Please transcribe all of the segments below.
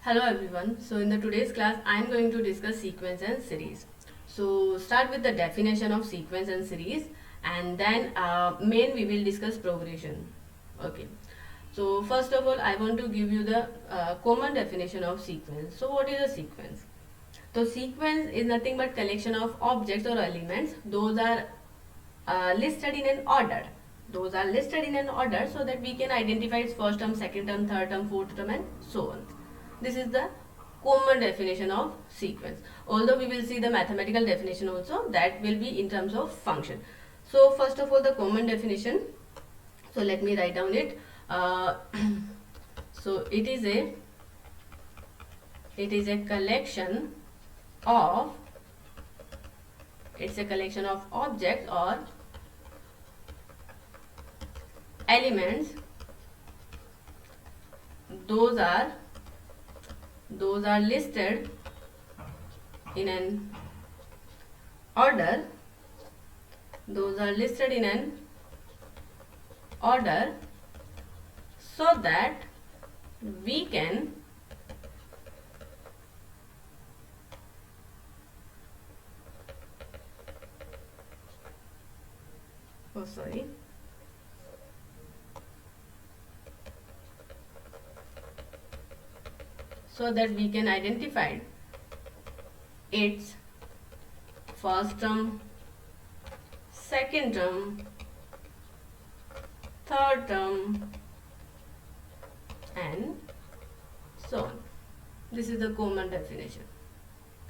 Hello everyone. So in the today's class I am going to discuss sequence and series. So start with the definition of sequence and series, and then main we will discuss progression. Okay. So first of all I want to give you the common definition of sequence. So what is a sequence? So sequence is nothing but collection of objects or elements. Those are listed in an order. Those are listed in an order so that we can identify its first term, second term, third term, fourth term, and so on. This is the common definition of sequence. Although we will see the mathematical definition also, that will be in terms of function. So first of all, the common definition. So let me write down it. So it is a collection of objects or elements. Those are listed in an order. Those are listed in an order so that we can so that we can identify its first term, second term, third term, and so on. This is the common definition,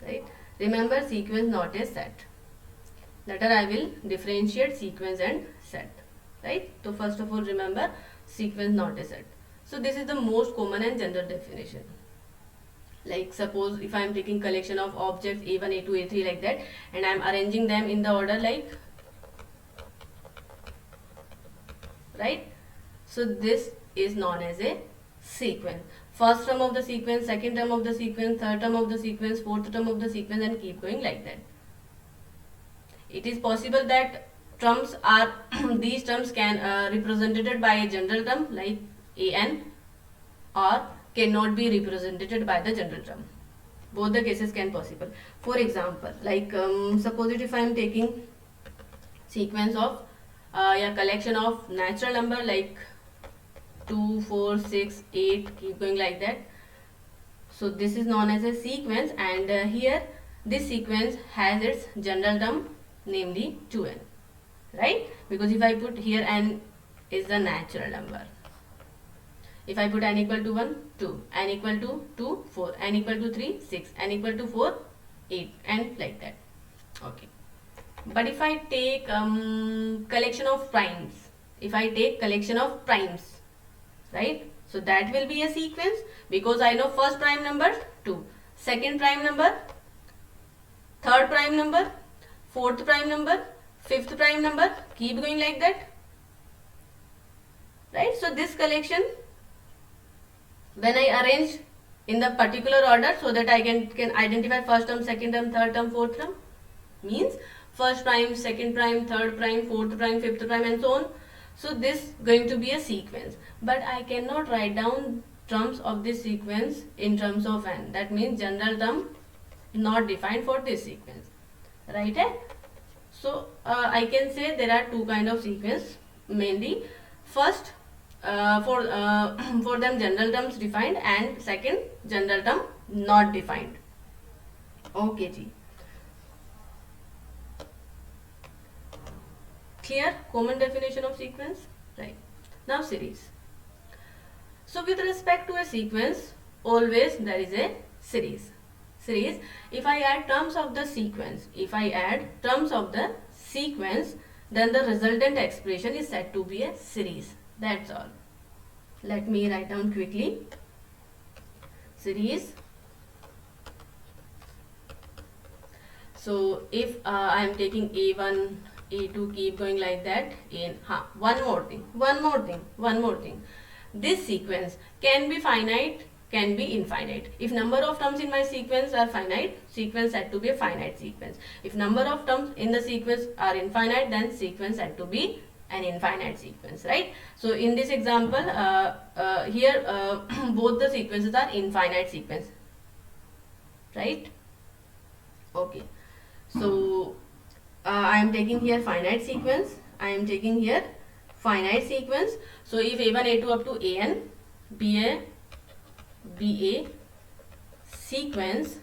right? Remember, sequence not a set. Later I will differentiate sequence and set, right? So first of all, remember, sequence not a set. So this is the most common and general definition. Like suppose if I am taking collection of objects A1, A2, A3 like that, and I am arranging them in the order like, right? So this is known as a sequence. First term of the sequence, second term of the sequence, third term of the sequence, fourth term of the sequence, and keep going like that. It is possible that terms are these terms can represented by a general term like an, or cannot be represented by the general term. Both the cases can possible. For example, like suppose if I am taking sequence of a collection of natural number like 2, 4, 6, 8, keep going like that. So this is known as a sequence, and here this sequence has its general term, namely 2n, right? Because if I put here n is the natural number. If I put n equal to 1, 2, n equal to 2, 4, n equal to 3, 6, n equal to 4, 8, and like that. Okay. But if I take collection of primes, right? So that will be a sequence because I know first prime number 2, second prime number, third prime number, fourth prime number, fifth prime number, keep going like that, right? So this collection, when I arrange in the particular order so that I can identify first term, second term, third term, fourth term, means first prime, second prime, third prime, fourth prime, fifth prime, and so on. So this going to be a sequence, but I cannot write down terms of this sequence in terms of n. That means general term not defined for this sequence, right? So I can say there are two kind of sequence mainly. First, for them general terms defined, and second general term not defined. Okay, ji. Clear? Common definition of sequence, right? Now series. So with respect to a sequence, always there is a series. If I add terms of the sequence, then the resultant expression is said to be a series. That's all. Let me write down quickly. Series. So if I am taking A1, A2, keep going like that. One more thing. This sequence can be finite, can be infinite. If number of terms in my sequence are finite, sequence said to be a finite sequence. If number of terms in the sequence are infinite, then sequence said to be an infinite sequence, right? So in this example, here both the sequences are infinite sequence, right? Okay, so I am taking here finite sequence. I am taking here finite sequence. So if a1, a2 up to an be a sequence,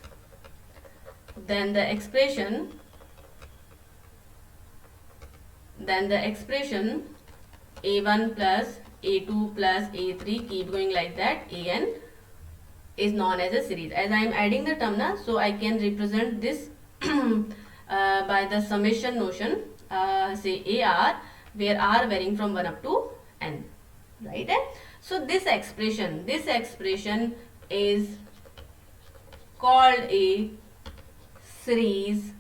then the expression a1 plus a2 plus a3 keep going like that, an is known as a series. As I am adding the term now, so I can represent this by the summation notion, say AR, where R varying from 1 up to n, right? So this expression is called a series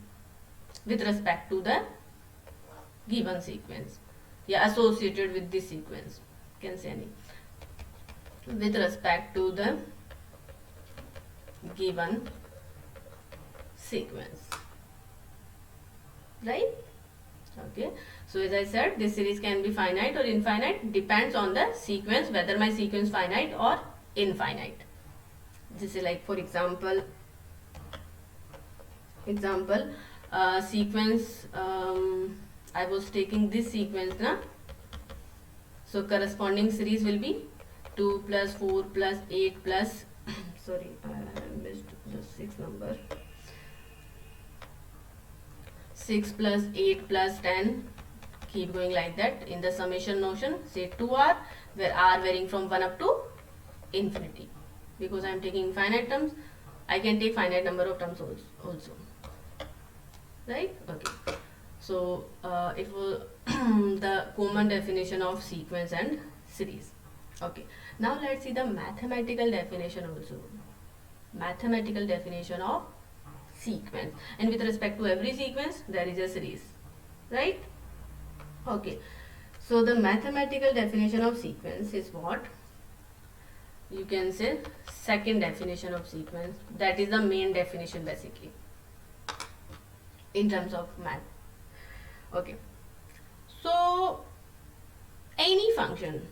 with respect to the given sequence, yeah, associated with this sequence, can say any, with respect to the given sequence, right? Okay, so as I said, this series can be finite or infinite, depends on the sequence, whether my sequence finite or infinite. This is like, for example, sequence, I was taking this sequence na, so corresponding series will be 2 plus 4 plus 8 plus sorry, I missed the 6 number, 6 plus 8 plus 10, keep going like that in the summation notion, say 2r, where r varying from 1 up to infinity. Because I am taking finite terms, I can take finite number of terms also, right? Okay, so it was the common definition of sequence and series. Okay, now let's see the mathematical definition also. Mathematical definition of sequence, and with respect to every sequence there is a series, right? Okay, so the mathematical definition of sequence is what you can say second definition of sequence, that is the main definition basically in terms of math. Okay, so any function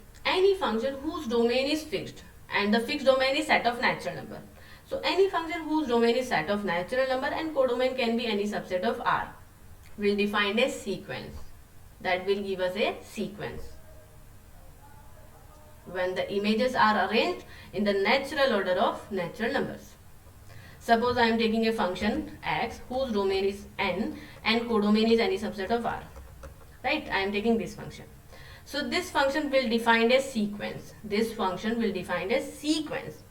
whose domain is fixed, and the fixed domain is set of natural number. So any function whose domain is set of natural number and codomain can be any subset of R will define a sequence, that will give us a sequence when the images are arranged in the natural order of natural numbers. Suppose I am taking a function x whose domain is n and codomain is any subset of R, right? I am taking this function. So this function will define a sequence. This function will define a sequence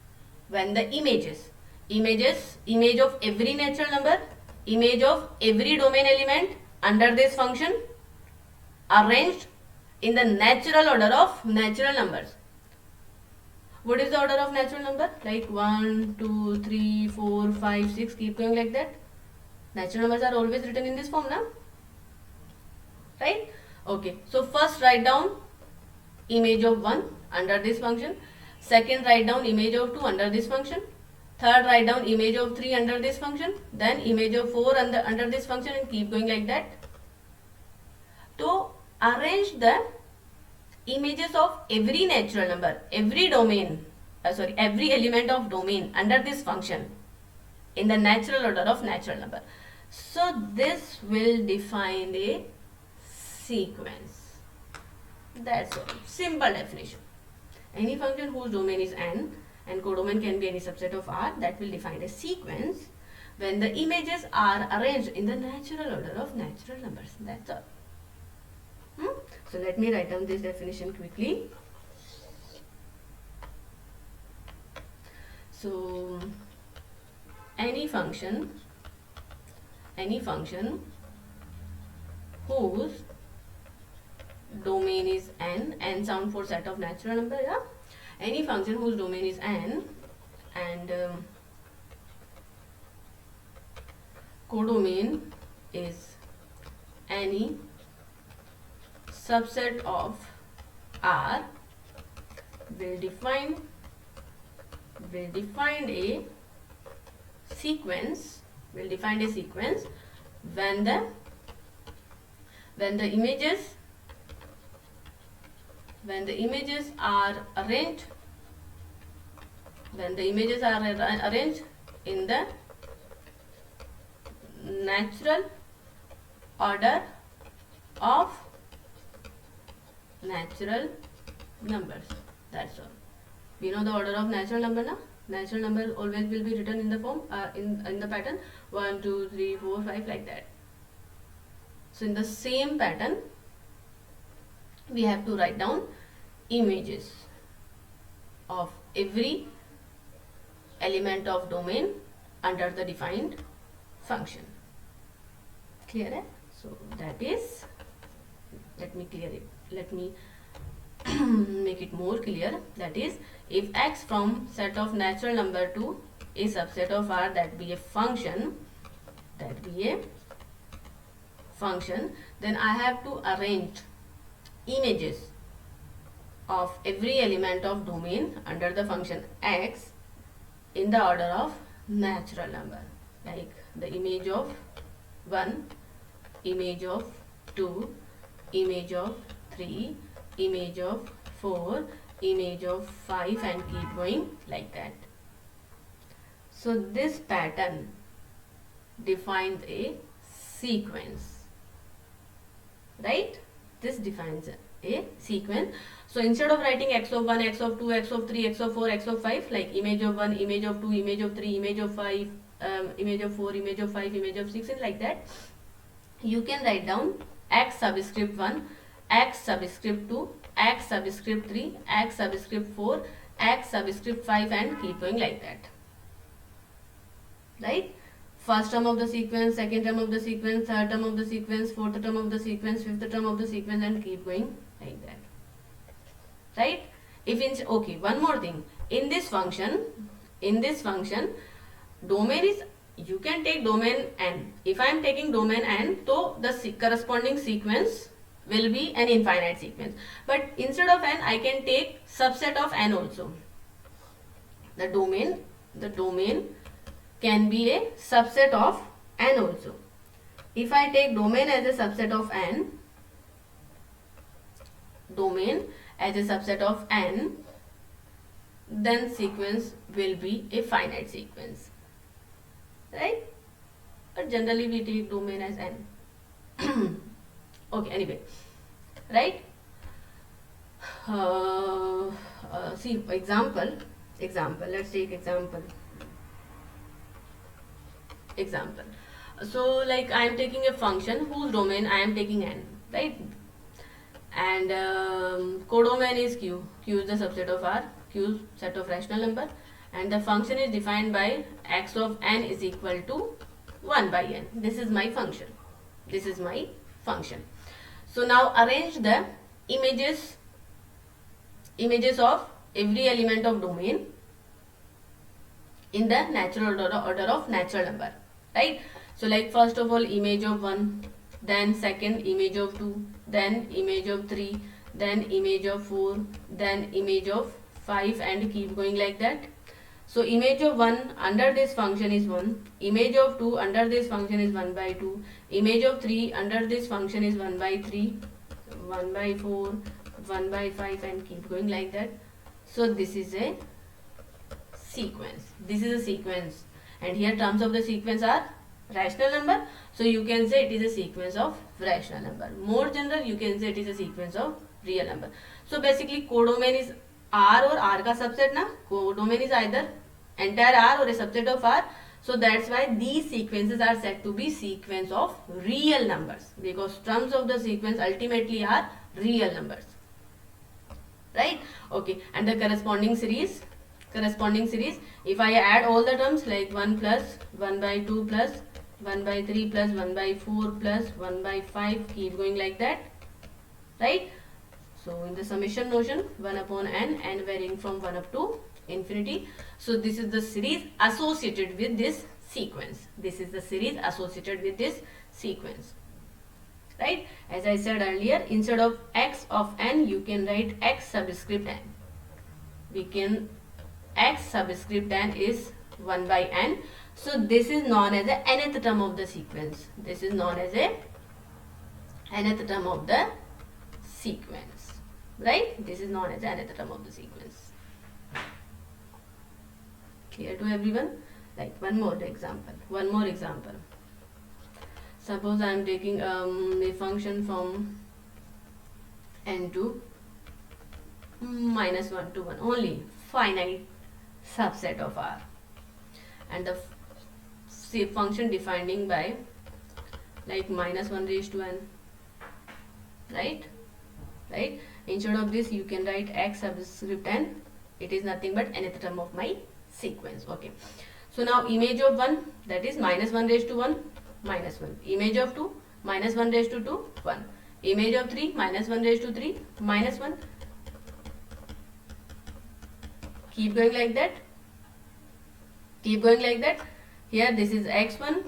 when the image of every natural number, image of every domain element under this function arranged in the natural order of natural numbers. What is the order of natural number? Like 1, 2, 3, 4, 5, 6, keep going like that. Natural numbers are always written in this form now, right? Okay, so first write down image of 1 under this function, second write down image of 2 under this function, third write down image of 3 under this function, then image of 4 under this function, and keep going like that. To arrange the images of every natural number, every domain, every element of domain under this function in the natural order of natural number. So this will define a sequence. That's all. Simple definition. Any function whose domain is n and codomain can be any subset of R, that will define a sequence when the images are arranged in the natural order of natural numbers. That's all. So let me write down this definition quickly. So any function whose domain is n sound for set of natural number, yeah? Any function whose domain is n and codomain is any subset of R will define a sequence when the images when the images are arranged, in the natural order of natural numbers. That's all. We know the order of natural number now. Natural number always will be written in the form in the pattern 1, 2, 3, 4, 5 like that. So in the same pattern we have to write down images of every element of domain under the defined function. Clear? Eh? So that is, let me clear it. Let me make it more clear. That is, if x from set of natural number to a subset of R, that be a function, then I have to arrange images of every element of domain under the function x in the order of natural number, like the image of 1, image of 2, image of 3, image of 4, image of 5, and keep going like that. So this pattern defines a sequence, right? This defines a sequence. So instead of writing x of 1, x of 2, x of 3, x of 4, x of 5, like image of 1, image of 2, image of 3, image of 5, image of 4, image of 5, image of 6, and like that, you can write down x subscript 1, x subscript 2, x subscript 3, x subscript 4, x subscript 5, and keep going like that. Right? First term of the sequence, second term of the sequence, third term of the sequence, fourth term of the sequence, fifth term of the sequence, and keep going like that. Right? If in, okay, one more thing. In this function, domain is, you can take domain n. If I am taking domain n, so the corresponding sequence will be an infinite sequence. But instead of n, I can take subset of n also. The domain can be a subset of n also. If I take domain as a subset of n, then sequence will be a finite sequence, right? But generally we take domain as n. Okay, anyway, right? See, example, let's take example. So like I am taking a function whose domain I am taking n, right? And codomain is q. Q is the subset of R. Q is set of rational number, and the function is defined by x of n is equal to 1 by n. This is my function. So now arrange the images of every element of domain in the natural order of natural number, right? So like first of all image of 1, then second image of 2, then image of 3, then image of 4, then image of 5, and keep going like that. So image of 1 under this function is 1, image of 2 under this function is 1 by 2, image of 3 under this function is 1 by 3, 1 by 4, 1 by 5, and keep going like that. So this is a sequence. And here terms of the sequence are rational number. So you can say it is a sequence of rational number. More general, you can say it is a sequence of real number. So basically codomain is R or R ka subset na. Codomain is either entire R or a subset of R. So that's why these sequences are said to be sequence of real numbers, because terms of the sequence ultimately are real numbers, right? Okay, and the corresponding series, if I add all the terms like 1 plus 1 by 2 plus 1 by 3 plus 1 by 4 plus 1 by 5, keep going like that, right? So in the summation notion, 1 upon n varying from 1 up to infinity. So this is the series associated with this sequence. Right? As I said earlier, instead of x of n, you can write x subscript n. X subscript n is 1 by n. So this is known as the nth term of the sequence. right? This is known as the nth term of the sequence. Clear to everyone? Like one more example. Suppose I am taking a function from n to minus 1 to 1, only finite subset of R, and the function defining by like minus 1 raised to n, right? Instead of this you can write x subscript n. It is nothing but nth term of my sequence. Okay, so now image of 1, that is minus 1 raised to 1, minus 1. Image of 2, minus 1 raised to 2, 1. Image of 3, minus 1 raised to 3, minus 1. Keep going like that. Here this is x1,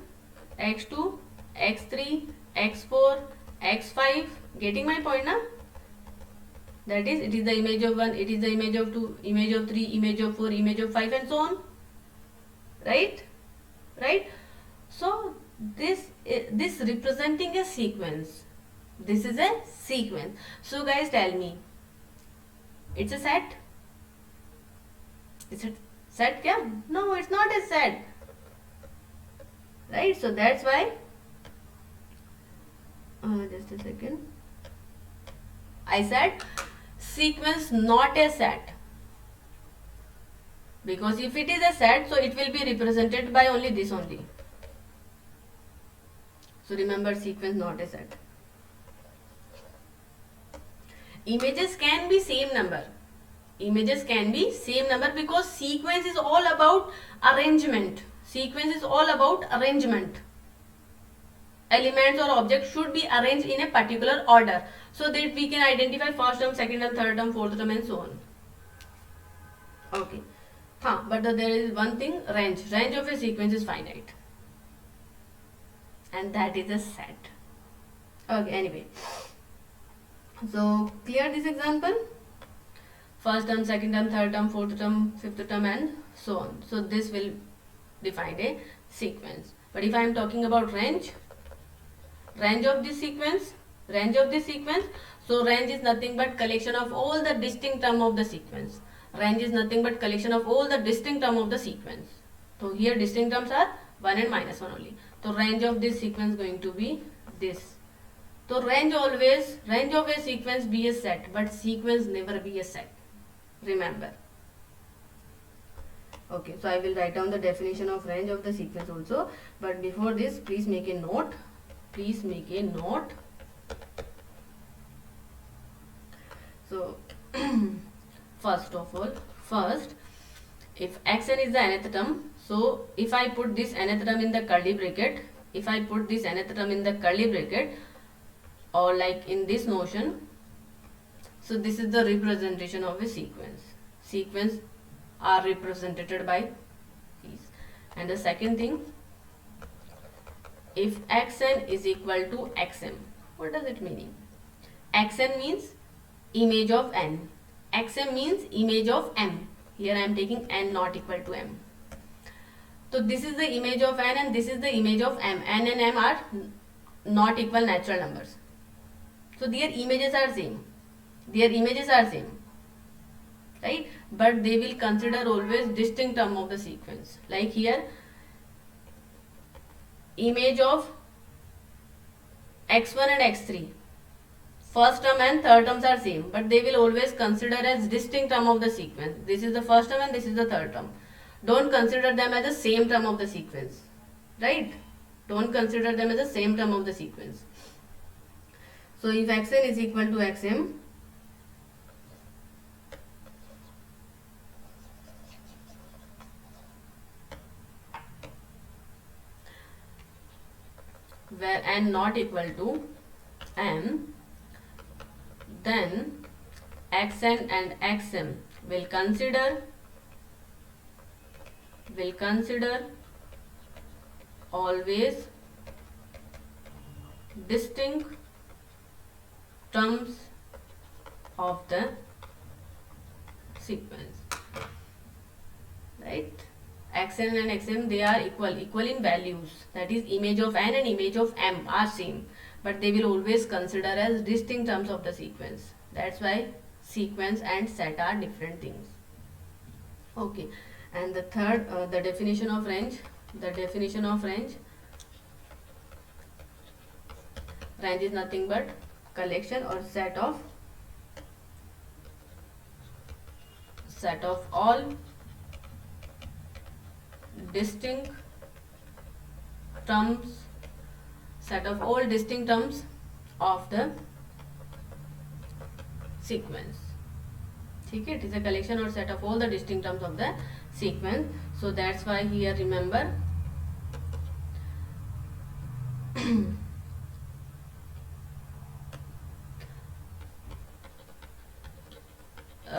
x2, x3, x4, x5. Getting my point now? That is, it is the image of 1, it is the image of 2, image of 3, image of 4, image of 5, and so on. Right? So this representing a sequence. This is a sequence. So guys, tell me, it's a set? Is it set? Kya? No, it's not a set. Right? So that's why. Just a second. I said sequence not a set, because if it is a set, so it will be represented by only this only. So remember, sequence not a set. Images can be same number. Because sequence is all about arrangement. Elements or objects should be arranged in a particular order, so that we can identify first term, second term, third term, fourth term, and so on. Okay. But there is one thing, range of a sequence is finite, and that is a set. Okay, anyway, so clear this example? First term, second term, third term, fourth term, fifth term, and so on. So this will define a sequence. But if I am talking about range of this sequence, so range is nothing but collection of all the distinct term of the sequence. So here distinct terms are 1 and minus 1 only. So range of this sequence going to be this. So range of a sequence be a set, but sequence never be a set. Remember. Okay, so I will write down the definition of range of the sequence also. But before this, please make a note. So first, if xn is the nth term, so if I put this nth term in the curly bracket, or like in this notion, so this is the representation of a sequence. Sequence are represented by these. And the second thing, if xn is equal to xm, what does it mean? Xn means image of n, xm means image of m. Here I am taking n not equal to m. So this is the image of n and this is the image of m. N and m are not equal natural numbers. So their images are same. Right? But they will consider always distinct term of the sequence. Like here, image of x1 and x3. First term and third terms are same, but they will always consider as distinct term of the sequence. This is the first term and this is the third term. Don't consider them as the same term of the sequence. Right? Don't consider them as the same term of the sequence. So if xn is equal to xm, where n not equal to m, then xn and xm will consider always distinct terms of the sequence. Right? Xn and xm, they are equal in values. That is, image of n and image of m are same, but they will always consider as distinct terms of the sequence. That's why sequence and set are different things. Okay, and the third, the definition of range. The definition of range. Range is nothing but collection or set of all distinct terms, of the sequence. ठीक है, it is a collection or set of all the distinct terms of the sequence. So that's why here remember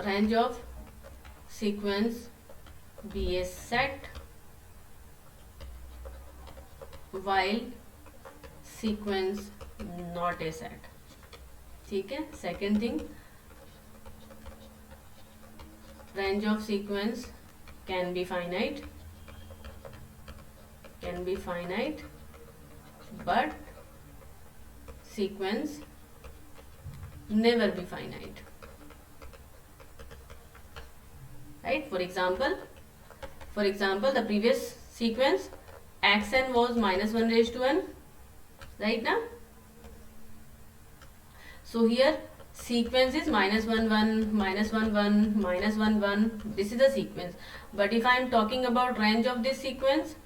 range of sequence be a set while sequence not a set. ठीक है, second thing, range of sequence can be finite, but sequence never be finite. Right? For example, the previous sequence xn was -1 raised to n, right now? So here sequence is -1 1 -1 1 -1 1. This is the sequence. But if I am talking about range of this sequence,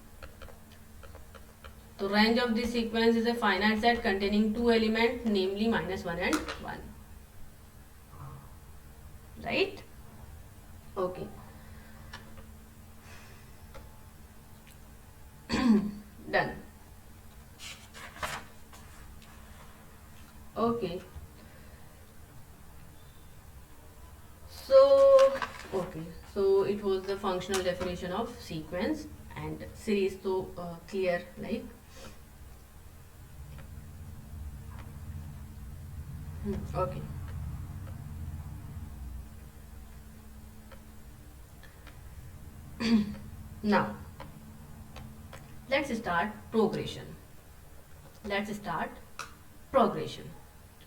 so range of this sequence is a finite set containing two elements, namely -1 and 1. Right? Okay. Done. Okay. So it was the functional definition of sequence and series. So clear, like okay. Now let's start progression.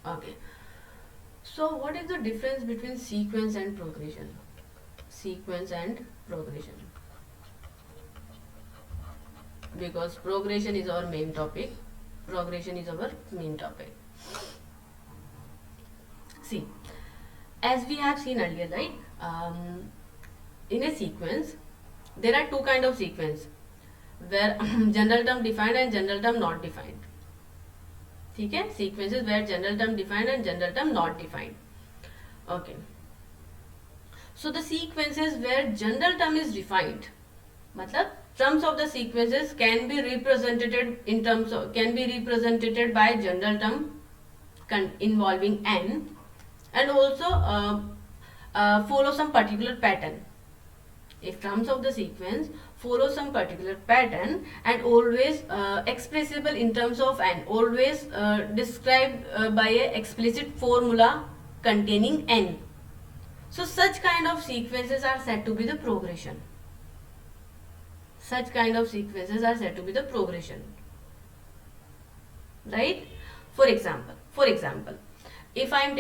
Okay. So what is the difference between sequence and progression? Because progression is our main topic. See, as we have seen earlier, right? In a sequence, there are two kinds of sequence, where general term defined and general term not defined. ठीक है, sequences where general term defined and general term not defined. Okay. So the sequences where general term is defined, मतलब terms of the sequences can be represented by general term involving n, and also follow some particular pattern. If terms of the sequence follow some particular pattern and always expressible in terms of n, always described by a explicit formula containing n, so such kind of sequences are said to be the progression. Right? For example, if I am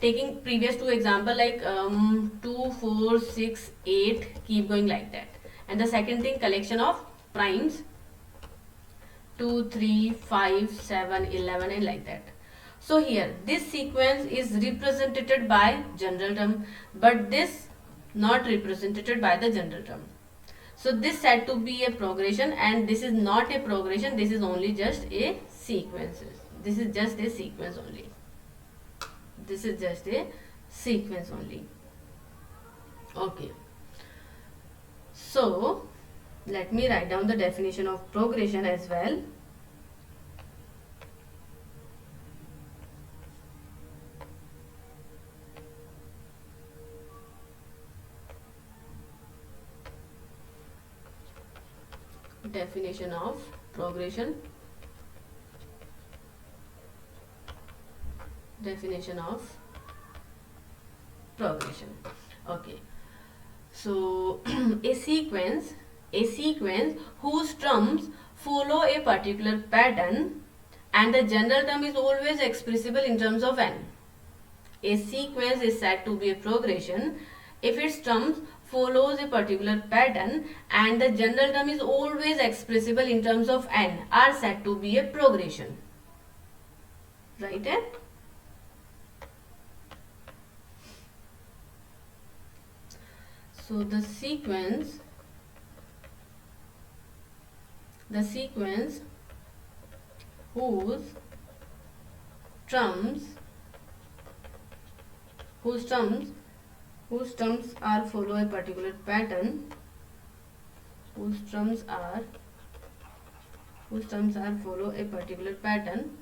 taking previous two example, like 2 4 6 8, keep going like that, and the second thing, collection of primes 2 3 5 7 11 and like that. So here this sequence is represented by general term, but this not represented by the general term. So this said to be a progression, and this is not a progression, this is only just a sequence. This is just a sequence only. Okay. So let me write down the definition of progression as well. Definition of progression. Okay. So a sequence whose terms follow a particular pattern and the general term is always expressible in terms of n. A sequence is said to be a progression if its terms follows a particular pattern and the general term is always expressible in terms of n are said to be a progression. Right? So the sequence whose terms are follow a particular pattern, whose terms are follow a particular pattern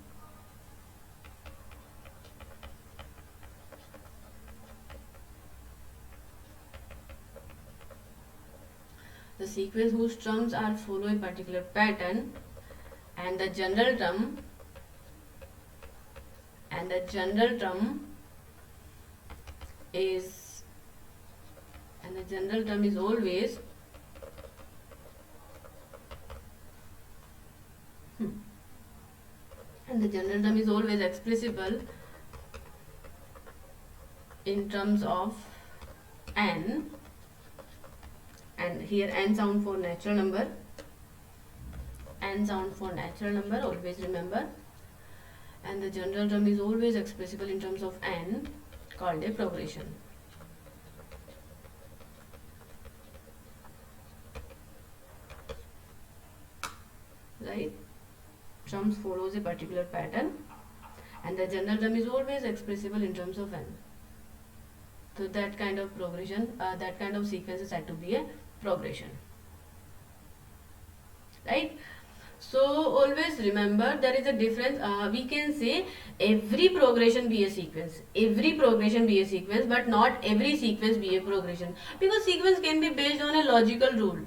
the sequence whose terms are follow a particular pattern and the general term is always expressible in terms of n, and here n sound for natural number, always remember, and the general term is always expressible in terms of n, called a progression. Right? Terms follows a particular pattern and the general term is always expressible in terms of n. So that kind of progression, that kind of sequence is said to be a progression. Right? So always remember there is a difference. We can say every progression be a sequence, but not every sequence be a progression, because sequence can be based on a logical rule.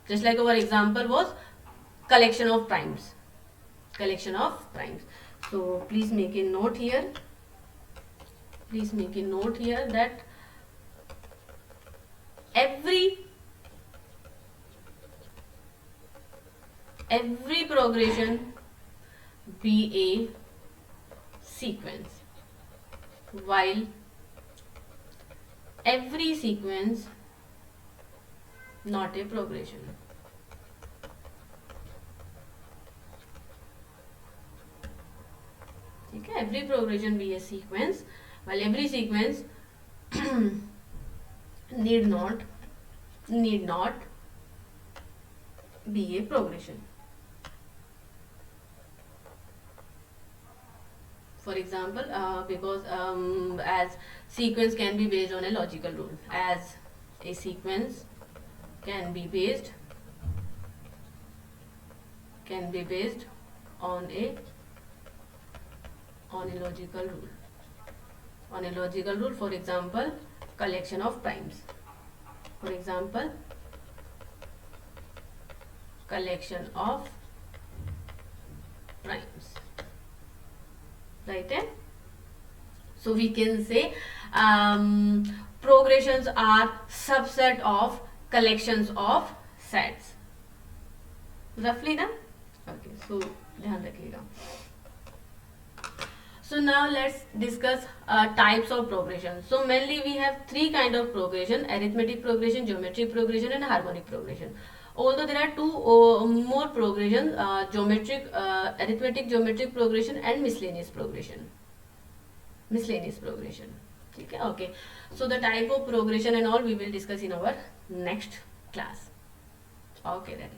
Just like our example was collection of primes. So please make a note here. That every progression be a sequence, while every sequence not a progression. Okay, every progression be a sequence, while every sequence need not be a progression. For example, because as sequence can be based on a logical rule, as a sequence can be based on a logical rule. For example, collection of primes. Right? So we can say progressions are subset of collections of sets. Roughly ना? Okay, so ध्यान रखिएगा. So now let's discuss types of progression. So mainly we have three kind of progression: arithmetic progression, geometric progression, and harmonic progression. Although there are two more progressions: arithmetic geometric progression and miscellaneous progression. Okay. So the type of progression and all we will discuss in our next class. Okay then.